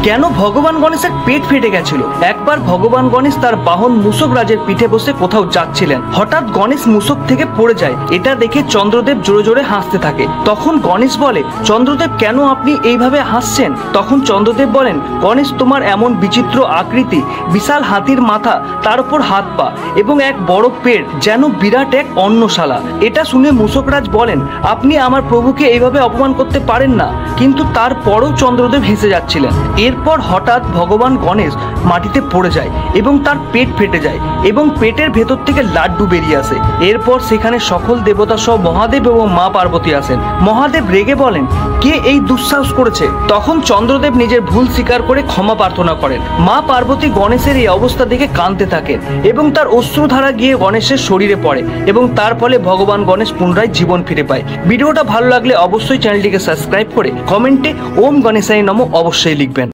কেন ভগবান গণেশের পেট ফেটে গেছিল? একবার ভগবান গণেশ তার বাহন মূষক রাজের পিঠে বসে কোথাও যাচ্ছিলেন। হঠাৎ গণেশ মূষক থেকে পড়ে যায়। এটা দেখে চন্দ্রদেব জোরে জোরে হাসতে থাকে। তখন গণেশ বলে, চন্দ্রদেব কেন আপনি এইভাবে হাসছেন? তখন চন্দ্রদেব বলেন, গণেশ, তোমার এমন বিচিত্র আকৃতি, বিশাল হাতির মাথা, তার উপর হাত পা এবং এক বড় পেট, যেন বিরাট এক অন্নশালা। এটা শুনে মূষকরাজ বলেন, আপনি আমার প্রভুকে এইভাবে অপমান করতে পারেন না। কিন্তু তারপরও চন্দ্রদেব হেসে যাচ্ছিলেন। এরপর হঠাৎ ভগবান গণেশ মাটিতে পড়ে যায় এবং তার পেট ফেটে যায় এবং পেটের ভেতর থেকে লাড্ডু বেরিয়ে আসে। এরপর সেখানে সকল দেবতা সহ মহাদেব এবং মা পার্বতী আসেন। মহাদেব রেগে বলেন, কে এই দুঃসাহস করেছে? তখন চন্দ্রদেব নিজের ভুল স্বীকার করে ক্ষমা প্রার্থনা করেন। মা পার্বতী গণেশের এই অবস্থা দেখে কাঁদতে থাকেন এবং তার অশ্রুধারা গিয়ে গণেশের শরীরে পড়ে এবং তার ফলে ভগবান গণেশ পুনরায় জীবন ফিরে পায়। ভিডিওটা ভালো লাগলে অবশ্যই চ্যানেলটিকে সাবস্ক্রাইব করে কমেন্টে ওম গণেশায় নমঃ অবশ্যই লিখবেন।